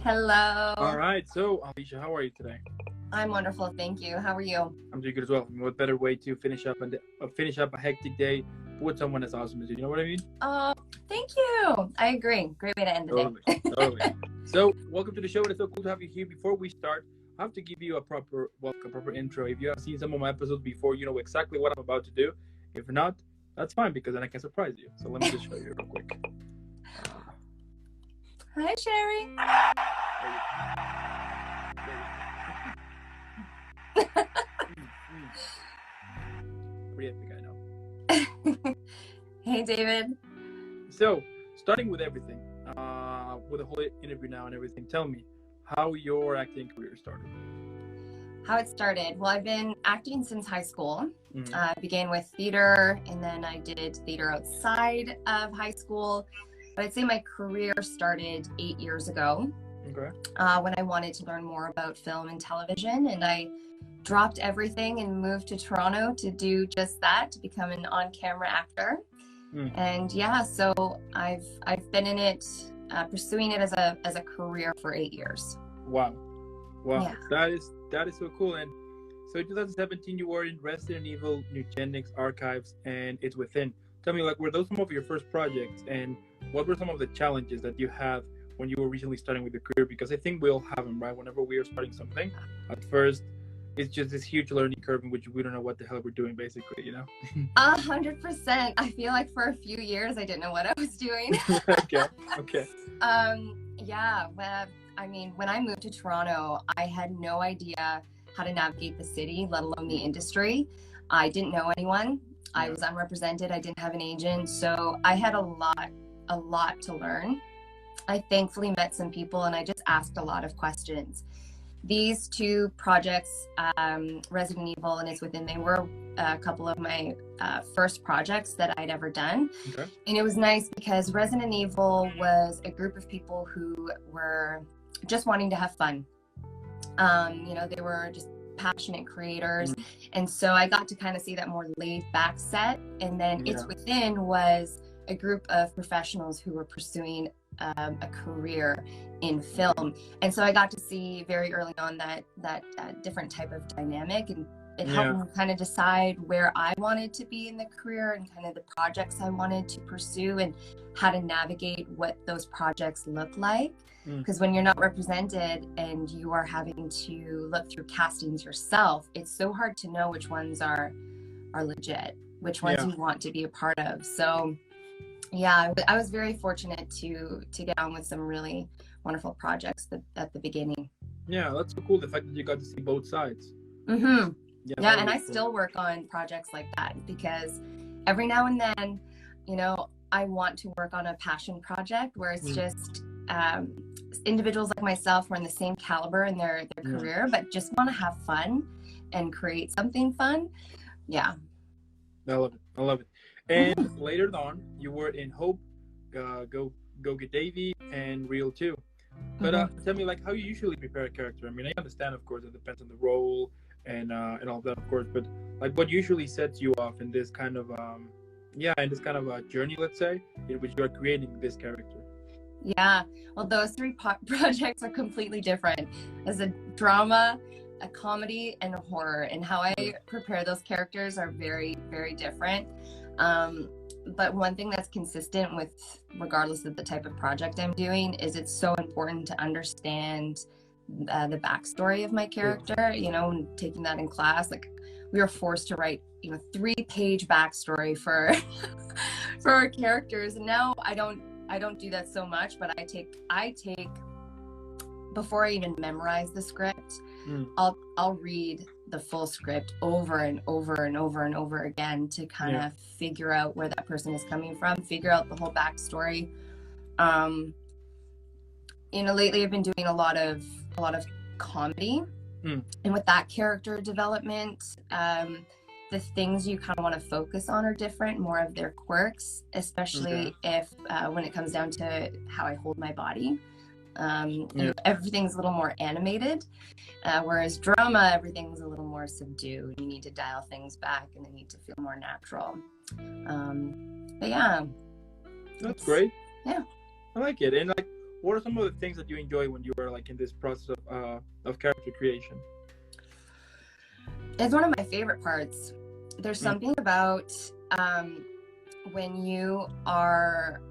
Hello. All right. So, Allisha, how are you today? I'm wonderful, thank you. How are you? I'm doing good as well. What better way to finish up a hectic day with someone as awesome as you? You know what I mean? Thank you. I agree. Great way to end the Totally, day. totally. So, welcome to the show. It's so cool to have you here. Before we start, I have to give you a proper welcome, proper intro. If you have seen some of my episodes before, you know exactly what I'm about to do. If not, that's fine because then I can surprise you. So let me just show you real quick. Hi, Sherry. Pretty epic, I know. Hey, David. So, starting with everything, with the whole interview now and everything, tell me how your acting career started. How it started? Well, I've been acting since high school. Mm-hmm. I began with theater, and then I did theater outside of high school. But I'd say my career started 8 years ago. Okay. When I wanted to learn more about film and television, and I dropped everything and moved to Toronto to do just that, to become an on-camera actor. And yeah, so I've been in it, pursuing it as a career for 8 years. Wow. Yeah. That is so cool. And so in 2017 you were in Resident Evil Eugenics Archives and It's Within. Tell me, like, were those some of your first projects, and what were some of the challenges that you have when you were recently starting with your career? Because I think we all have them, right? Whenever we are starting something, at first it's just this huge learning curve in which we don't know what the hell we're doing, basically, you know? 100%. I feel like for a few years I didn't know what I was doing. Okay. Yeah, when I moved to Toronto, I had no idea how to navigate the city, let alone the industry. I didn't know anyone. I was unrepresented. I didn't have an agent. So I had a lot to learn. I thankfully met some people, and I just asked a lot of questions. These two projects, Resident Evil and It's Within, they were a couple of my first projects that I'd ever done. Okay. And it was nice because Resident Evil was a group of people who were just wanting to have fun. They were just passionate creators. And so I got to kind of see that more laid back set. And then It's Within was a group of professionals who were pursuing a career in film. And so I got to see very early on that different type of dynamic, and it helped me kind of decide where I wanted to be in the career and kind of the projects I wanted to pursue and how to navigate what those projects look like. Because when you're not represented and you are having to look through castings yourself, it's so hard to know which ones are legit, which ones you want to be a part of. So yeah, I was very fortunate to get on with some really wonderful projects at the beginning. Yeah, that's so cool, the fact that you got to see both sides. Mm-hmm. Yeah, and I cool. Still work on projects like that because every now and then, I want to work on a passion project where it's just individuals like myself who are in the same caliber in their career, but just want to have fun and create something fun. Yeah. I love it. And later on, you were in Hope, Go Get Davy, and Real 2. But tell me, like, how you usually prepare a character. I mean, I understand, of course, it depends on the role and all that, of course. But like, what usually sets you off in this kind of a journey, let's say, in which you are creating this character? Yeah, well, those three projects are completely different. There's a drama, a comedy, and a horror, and how I prepare those characters are very, very different. But one thing that's consistent with, regardless of the type of project I'm doing, is it's so important to understand the backstory of my character. And taking that in class, like, we were forced to write 3-page backstory for our characters, and now I don't do that so much, but I take before I even memorize the script, I'll read the full script over and over and over and over again to kind of figure out where that person is coming from, figure out the whole backstory. Lately I've been doing a lot of comedy, and with that character development, the things you kind of want to focus on are different, more of their quirks, especially if when it comes down to how I hold my body. Everything's a little more animated, whereas drama, everything's a little more subdued. You need to dial things back and they need to feel more natural. But yeah, that's great. Yeah, I like it. And like, what are some of the things that you enjoy when you are like in this process of character creation? It's one of my favorite parts. There's something about when you are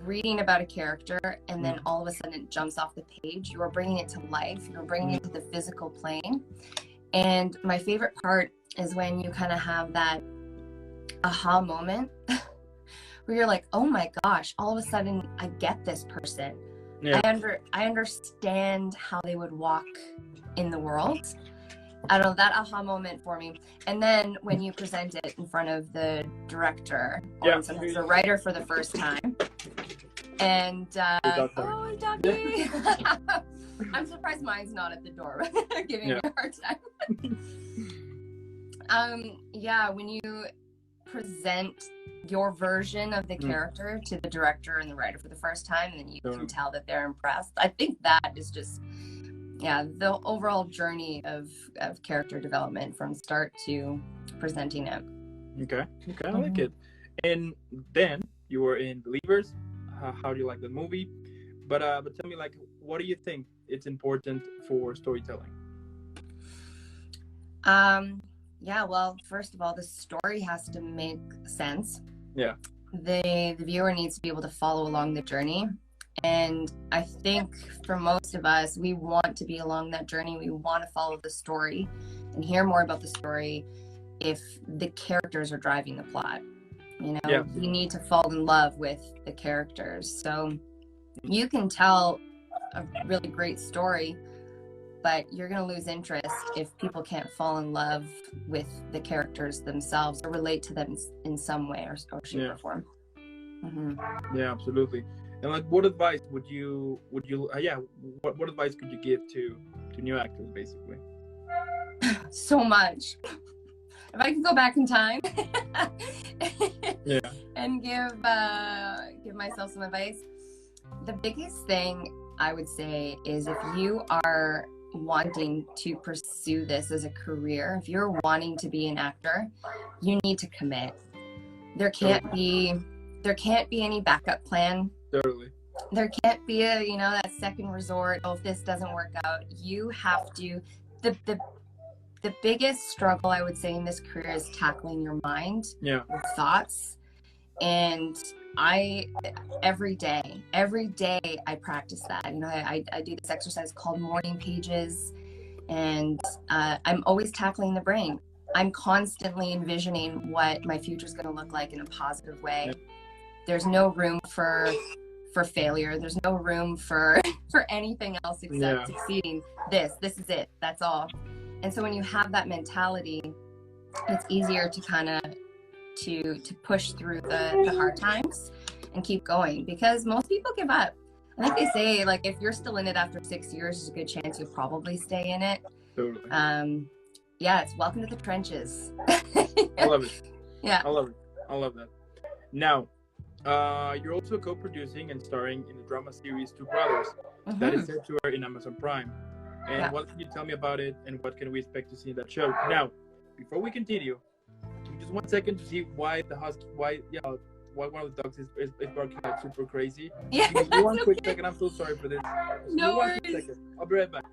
reading about a character and then all of a sudden it jumps off the page. You are bringing it to life. You're bringing it to the physical plane. And my favorite part is when you kind of have that aha moment where you're like, oh my gosh, all of a sudden I get this person. Yeah. I understand how they would walk in the world. I don't know, that aha moment for me. And then when you present it in front of the director or sometimes the writer for the first time, and oh, doggy. I'm surprised mine's not at the door giving me a hard time. When you present your version of the character to the director and the writer for the first time, and then you can tell that they're impressed. I think that is just the overall journey of character development from start to presenting it. Okay, I like it. And then you were in Believers. How do you like the movie? But tell me, like, what do you think it's important for storytelling? Well, first of all, the story has to make sense. Yeah. The viewer needs to be able to follow along the journey. And I think for most of us, we want to be along that journey. We want to follow the story and hear more about the story if the characters are driving the plot. You know, you need to fall in love with the characters. So you can tell a really great story, but you're going to lose interest if people can't fall in love with the characters themselves or relate to them in some way or shape or form. Yeah, absolutely. And like, what advice would you what advice could you give to new actors, basically? So much. If I could go back in time and give myself some advice, the biggest thing I would say is if you are wanting to pursue this as a career, if you're wanting to be an actor, you need to commit. There can't be any backup plan. Totally. There can't be that second resort. Oh, if this doesn't work out, you have to. The biggest struggle I would say in this career is tackling your mind, your thoughts. And every day I practice that. I do this exercise called morning pages, and I'm always tackling the brain. I'm constantly envisioning what my future is going to look like in a positive way. There's no room for failure. There's no room for anything else except succeeding. This is it. That's all. And so when you have that mentality, it's easier to kind of to push through the hard times and keep going, because most people give up. I think they say, like, if you're still in it after 6 years, there's a good chance you'll probably stay in it. Totally. It's welcome to the trenches. I love it. Yeah. I love it. I love that. Now, you're also co-producing and starring in the drama series Two Brothers that is set to air in Amazon Prime. And what can you tell me about it, and what can we expect to see in that show? Now, before we continue, just 1 second to see why one of the dogs is barking like super crazy. Yeah. Give me one quick second. I'm so sorry for this. No worries. Second. I'll be right back.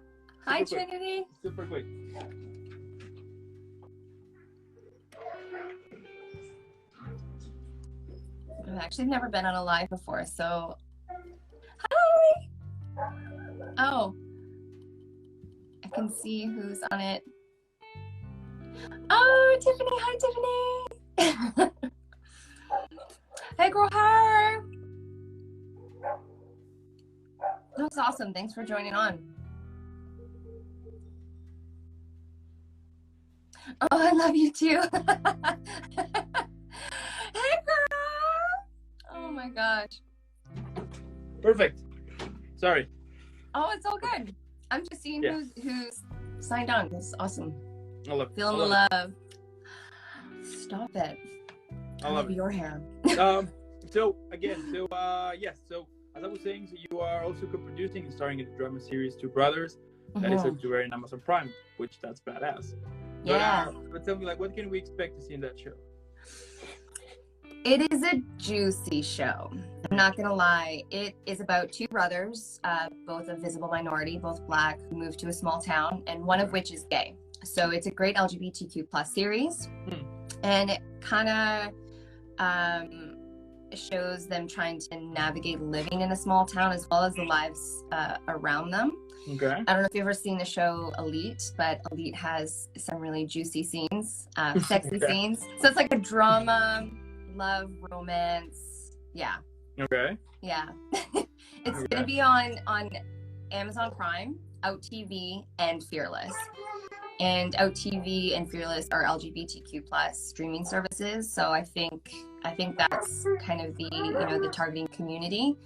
Hi, Trinity. Super quick. I've actually never been on a live before, so hi. Oh, I can see who's on it. Oh, Tiffany. Hi, Tiffany. Hey, girl. Hi. That's awesome. Thanks for joining on. Oh, I love you too. Hey, girl. Oh my gosh. Perfect. Sorry. Oh, it's all good. I'm just seeing who's signed on. That's awesome. I love it. Feeling the love. Stop it. I love your hair. So as I was saying, so you are also co-producing and starring in the drama series Two Brothers that is set to air in Amazon Prime, which that's badass. Yeah. But tell me, like, what can we expect to see in that show? It is a juicy show. I'm not gonna lie. It is about two brothers, both a visible minority, both Black, who moved to a small town, and one of which is gay. So it's a great LGBTQ plus series, and it kind of shows them trying to navigate living in a small town as well as the lives around them. Okay. I don't know if you've ever seen the show Elite, but Elite has some really juicy scenes, sexy scenes. So it's like a drama, love, romance. Yeah. Okay. Yeah. It's going to be on Amazon Prime, Out TV, and Fearless. And Out TV and Fearless are LGBTQ plus streaming services. So I think that's kind of the targeting community,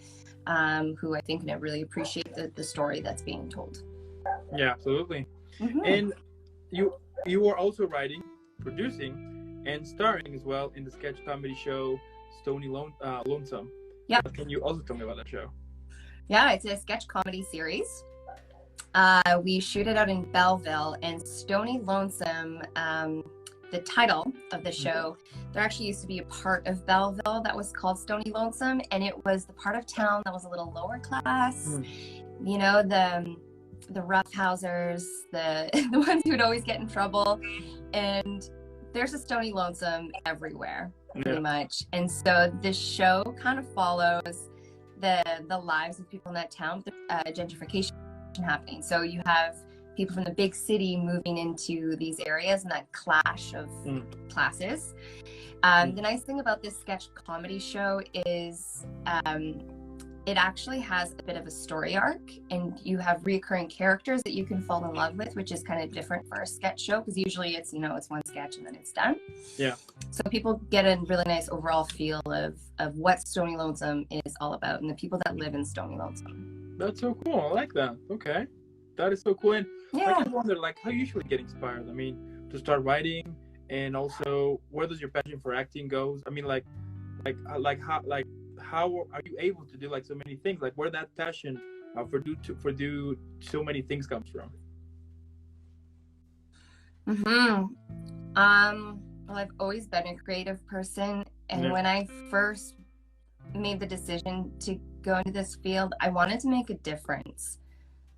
who I think really appreciate the story that's being told. Yeah, absolutely. And you are also writing, producing, and starring as well in the sketch comedy show Stony Lonesome. Yeah. Can you also tell me about that show? Yeah, it's a sketch comedy series. We shoot it out in Belleville, and Stony Lonesome, the title of the show, there actually used to be a part of Belleville that was called Stony Lonesome, and it was the part of town that was a little lower class. You know, the roughhousers, the ones who would always get in trouble. And there's a Stony Lonesome everywhere, pretty much. And so this show kind of follows the lives of people in that town, the gentrification happening. So you have people from the big city moving into these areas and that clash of classes. The nice thing about this sketch comedy show is it actually has a bit of a story arc, and you have reoccurring characters that you can fall in love with, which is kind of different for a sketch show, because usually it's one sketch and then it's done. Yeah. So people get a really nice overall feel of what Stony Lonesome is all about and the people that live in Stony Lonesome. That's so cool. I like that. Okay. That is so cool. And I just wonder, how you usually get inspired? I mean, to start writing, and also where does your passion for acting goes? I mean, how are you able to do so many things? Where that passion for do so many things comes from? Well, I've always been a creative person, and when I first made the decision to go into this field, I wanted to make a difference.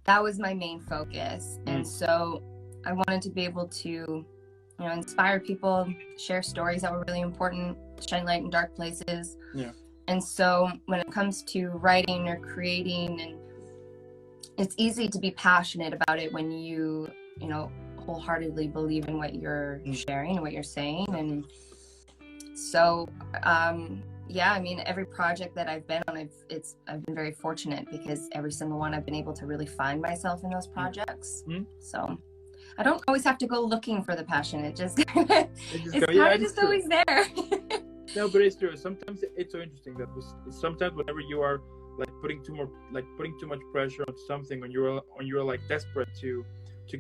That was my main focus. And so I wanted to be able to, inspire people, share stories that were really important, shine light in dark places. Yeah. And so when it comes to writing or creating, and it's easy to be passionate about it when you wholeheartely believe in what you're sharing and what you're saying. And so, I mean, every project that I've been on, I've been very fortunate, because every single one I've been able to really find myself in those projects. So I don't always have to go looking for the passion. It's kind of just always there. No, but it's true. Sometimes it's so interesting that sometimes whenever you are putting too much pressure on something, when you're desperate to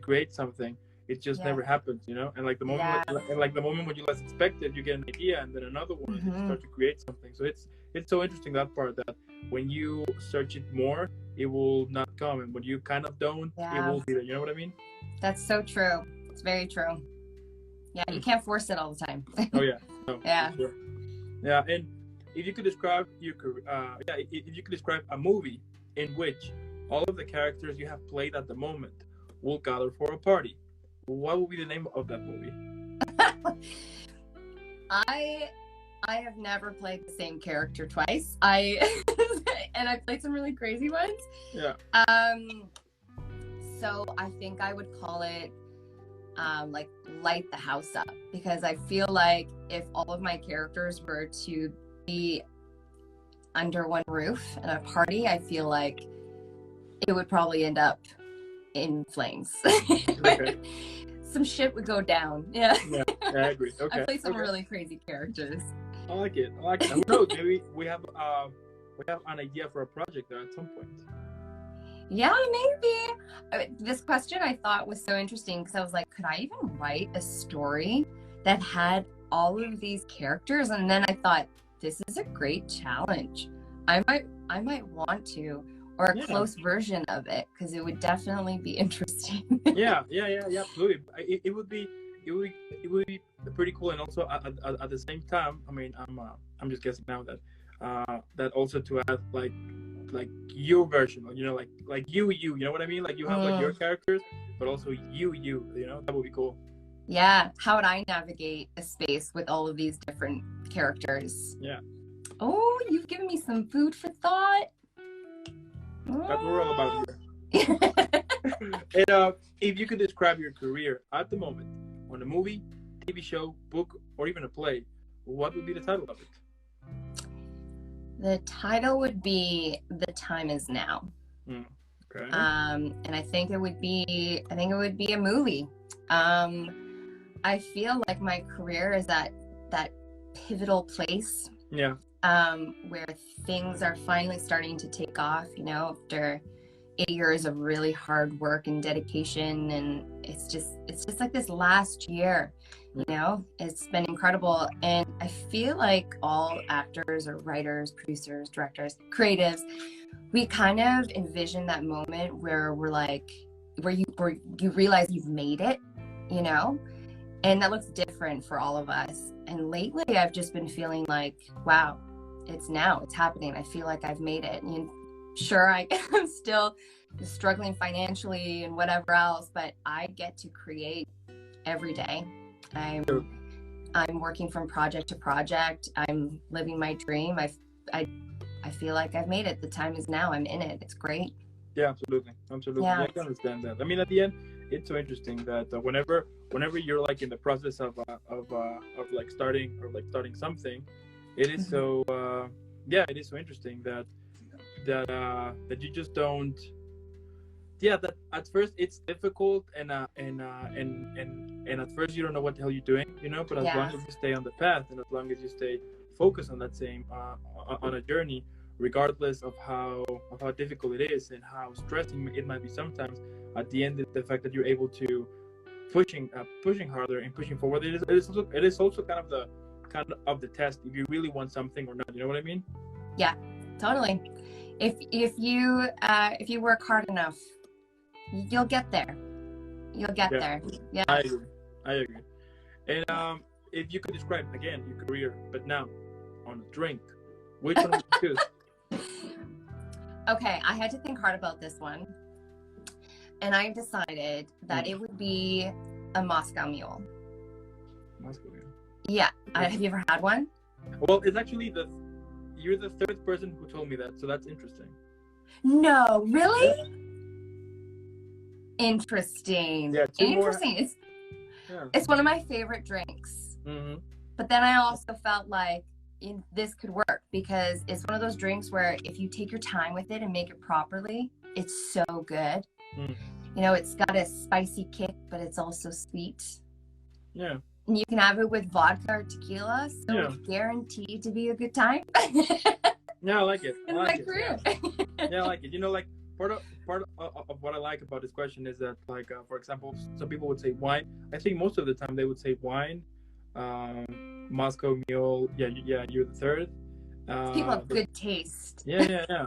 create something, it just never happens, And the moment, the moment when you least expect it, you get an idea, and then another one, and you start to create something. So it's so interesting, that part, that when you search it more, it will not come, and when you kind of don't, it will be there. You know what I mean? That's so true. It's very true. Yeah, you can't force it all the time. Oh yeah. No, yeah. Sure. Yeah, and if you could describe if you could describe a movie in which all of the characters you have played at the moment will gather for a party, what would be the name of that movie? I have never played the same character twice. And I played some really crazy ones. Yeah. So I think I would call it Light the House Up, because I feel like if all of my characters were to be under one roof at a party, I feel like it would probably end up in flames. Okay. Some shit would go down. Yeah, I agree. Okay. I play some really crazy characters. I like it. Who knows? Maybe we have an idea for a project there at some point. Yeah, maybe. This question I thought was so interesting, because I was like, could I even write a story that had all of these characters? And then I thought, this is a great challenge. I might want to, or a close version of it, because it would definitely be interesting. yeah, absolutely. It it would be pretty cool, and also at the same time, I mean, I'm just guessing now that that also to add like your version, you know, like you know what I mean? Like you have like your characters, but also you know, that would be cool. Yeah. How would I navigate a space with all of these different characters? Yeah. Oh, you've given me some food for thought. That's what we're all about here. And if you could describe your career at the moment on a movie, TV show, book, or even a play, what would be the title of it? The title would be "The Time Is Now." Okay. And I think it would be a movie. I feel like my career is at that pivotal place. Yeah. Where things are finally starting to take off, you know, after 8 years of really hard work and dedication. And it's just like this last year, you know, it's been incredible. And I feel like all actors or writers, producers, directors, creatives, we kind of envision that moment where we're like, where you realize you've made it, you know, and that looks different for all of us. And lately I've just been feeling like, wow, it's happening. I feel like I've made it. And sure, I'm still struggling financially and whatever else, but I get to create every day. I'm working from project to project. I'm living my dream. I feel like I've made it. The time is now. I'm in it. It's great. Yeah, absolutely. Yeah. I can understand that. I mean, at the end, it's so interesting that whenever you're like in the process of like starting something, it is so it is so interesting that you just don't. Yeah, that at first it's difficult and at first you don't know what the hell you're doing, you know. But as long as you stay on the path and as long as you stay focused on that same on a journey, regardless of how difficult it is and how stressing it might be sometimes, at the end the fact that you're able to pushing harder and pushing forward, it is also kind of the test if you really want something or not, you know what I mean? Yeah, totally. If you work hard enough, you'll get there. There. Yeah. I agree. And if you could describe again your career, but now on a drink, which one would you choose? Okay, I had to think hard about this one, and I decided that it would be a Moscow Mule. Moscow Mule. Yeah. Have you ever had one? Well, it's actually you're the third person who told me that, so that's interesting. No, really? Yeah. Interesting. Yeah, interesting. It's one of my favorite drinks. Mm-hmm. But then I also felt like this could work because it's one of those drinks where if you take your time with it and make it properly, it's so good. You know, it's got a spicy kick, but it's also sweet. Yeah. And you can have it with vodka or tequila, so it's guaranteed to be a good time. Yeah, I like it. I like it. Career. Yeah, I like it. You know, like part of what I like about this question is that, like, for example, some people would say wine. I think most of the time they would say wine, Moscow Mule. Yeah, you're the third. People have good taste. Yeah.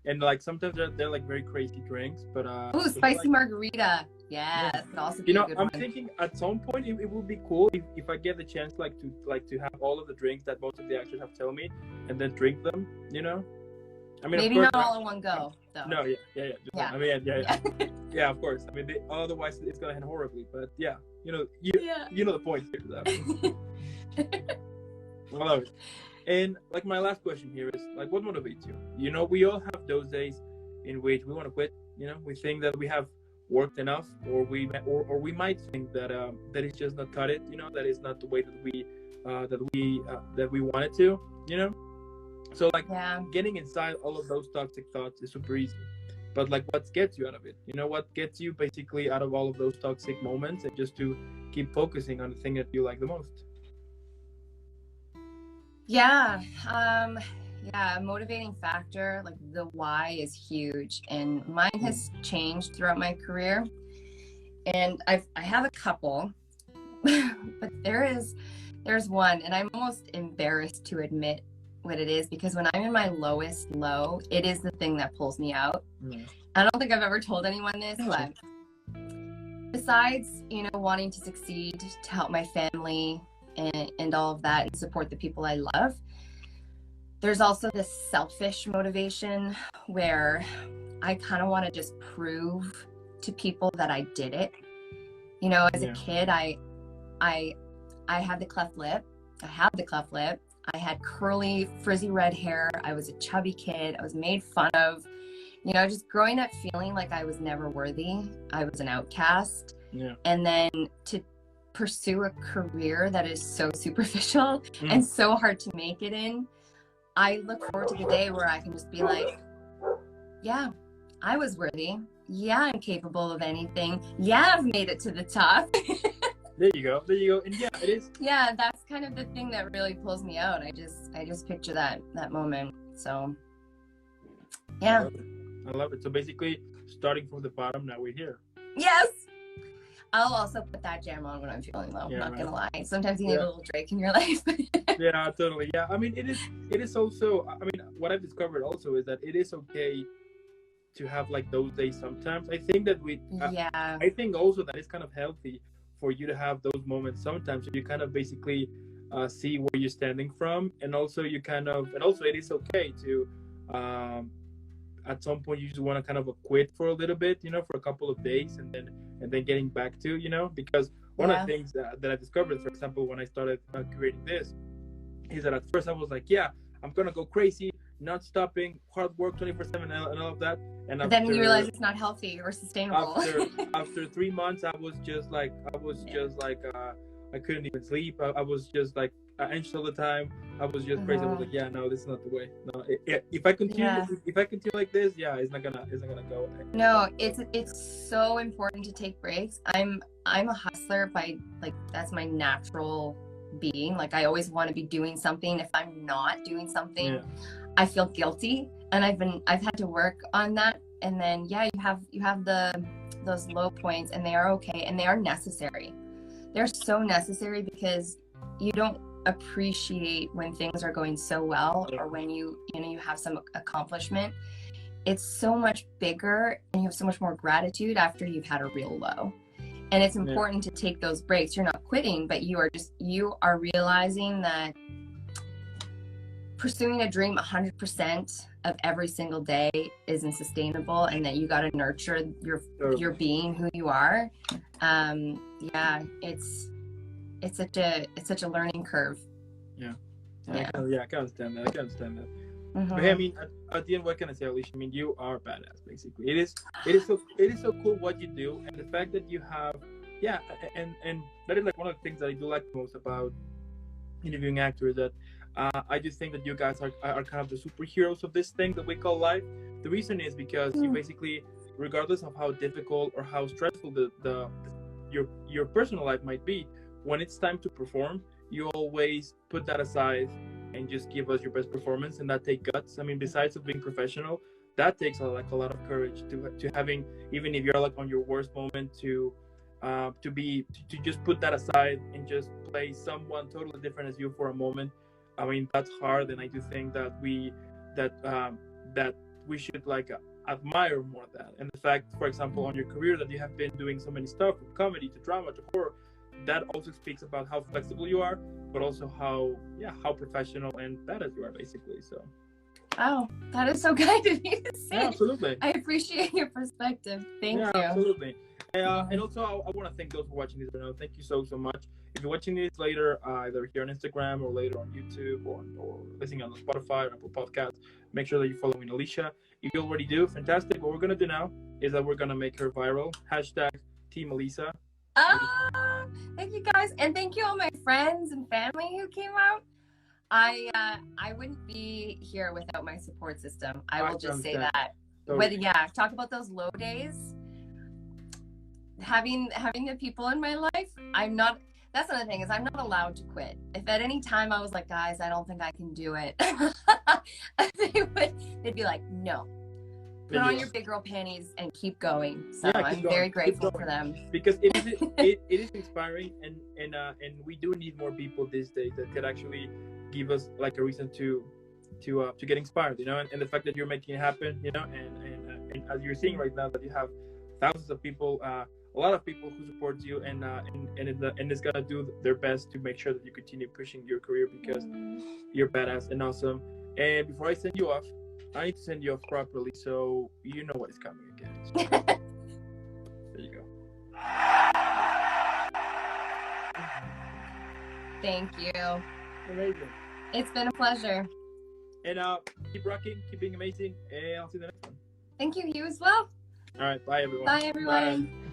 And like sometimes they're like very crazy drinks, but ooh, spicy margarita. Yeah, that could also be a good I'm one. thinking at some point it would be cool if I get the chance to have all of the drinks that most of the actors have told me and then drink them, you know. I mean, maybe of course, not all in one go, though. No, yeah. I mean, yeah, of course. I mean, otherwise it's gonna end horribly. But yeah, you know the point here. So. I love it. And like my last question here is like, what motivates you? You know, we all have those days in which we want to quit. You know, we think that we have worked enough, or we might think that it's just not cut it. You know, that is not the way that we want it to. You know, so like getting inside all of those toxic thoughts is super easy. But like, what gets you out of it? You know, what gets you basically out of all of those toxic moments and just to keep focusing on the thing that you like the most? Yeah. A motivating factor, like the why is huge, and mine has changed throughout my career. And I have a couple, but there's one, and I'm almost embarrassed to admit what it is, because when I'm in my lowest low, it is the thing that pulls me out. I don't think I've ever told anyone this, but besides, you know, wanting to succeed, to help my family and all of that and support the people I love, there's also this selfish motivation where I kind of want to just prove to people that I did it. You know, as a kid, I had the cleft lip. I have the cleft lip. I had curly, frizzy red hair. I was a chubby kid. I was made fun of. You know, just growing up feeling like I was never worthy. I was an outcast. Yeah. And then to pursue a career that is so superficial and so hard to make it in, I look forward to the day where I can just be like, yeah, I was worthy. Yeah, I'm capable of anything. Yeah, I've made it to the top. There you go. And yeah, it is. Yeah, that's kind of the thing that really pulls me out. I just picture that moment. So yeah. I love it. So basically, starting from the bottom, now we're here. Yes. I'll also put that jam on when I'm feeling low. Yeah, not gonna lie. Sometimes you need a little Drake in your life. Yeah, totally. Yeah, I mean, it is also. I mean, what I've discovered also is that it is okay to have like those days sometimes. I think that I think also that it's kind of healthy for you to have those moments sometimes. So you kind of basically see where you're standing from, and also it is okay to. At some point you just want to kind of quit for a little bit, you know, for a couple of days, and then getting back to, you know, because one of the things that I discovered, for example, when I started creating this, is that at first I was like, yeah, I'm gonna go crazy, not stopping, hard work 24/7 and all of that, and then you realize it's not healthy or sustainable. After 3 months, I was just like I couldn't even sleep. I was just like anxious all the time. I was just crazy. I was like, yeah, no, this is not the way. No, if I continue like this, it's not gonna go away. No, it's so important to take breaks. I'm a hustler by, like, that's my natural being. Like, I always want to be doing something. If I'm not doing something, I feel guilty, and I've had to work on that. And then you have those low points, and they are okay, and they are necessary. They're so necessary because you don't appreciate when things are going so well, or when you have some accomplishment. It's so much bigger, and you have so much more gratitude after you've had a real low. And it's important to take those breaks. You're not quitting, but you are realizing that pursuing a dream 100% of every single day isn't sustainable, and that you got to nurture your being, who you are. It's such a learning curve. I can understand that. Mm-hmm. But hey, I mean, at the end, what can I say, Allisha? I mean, you are badass. Basically, it is so cool what you do, and the fact that you have, and that is like one of the things that I do like most about interviewing actors. That I just think that you guys are kind of the superheroes of this thing that we call life. The reason is because you basically, regardless of how difficult or how stressful your personal life might be, when it's time to perform, you always put that aside and just give us your best performance, and that takes guts. I mean, besides of being professional, that takes a lot of courage to having, even if you're like on your worst moment, to just put that aside and just play someone totally different as you for a moment. I mean, that's hard, and I do think that we should like admire more of that. And the fact, for example, on your career, that you have been doing so many stuff, from comedy to drama to horror, that also speaks about how flexible you are, but also how professional and badass you are, basically. So. Oh, that is so kind of you to say. Yeah, absolutely. I appreciate your perspective. Thank you. Absolutely. And also, I want to thank those for watching this right now. Thank you so much. If you're watching this later, either here on Instagram or later on YouTube or listening on Spotify or Apple Podcasts, make sure that you're following Allisha. If you already do, fantastic. What we're going to do now is that we're going to make her viral. #Team Allisha. Thank you guys, and thank you all my friends and family who came out. I wouldn't be here without my support system. I will just say that. Totally. Talk about those low days. Having the people in my life, that's another thing, is I'm not allowed to quit. If at any time I was like, guys, I don't think I can do it, they'd be like, no. Put on your big girl panties and keep going. So I'm very grateful for them, because it is inspiring, and we do need more people these days that could actually give us like a reason to get inspired, you know. And the fact that you're making it happen, you know, and as you're seeing right now, that you have thousands of people a lot of people who support you and is gonna do their best to make sure that you continue pushing your career because you're badass and awesome. And before I send you off, I need to send you off properly so you know what is coming again. So, there you go. Thank you. Amazing. It's been a pleasure. And keep rocking, keep being amazing, and I'll see you in the next one. Thank you. You as well. All right, bye everyone. Bye, everyone. Bye.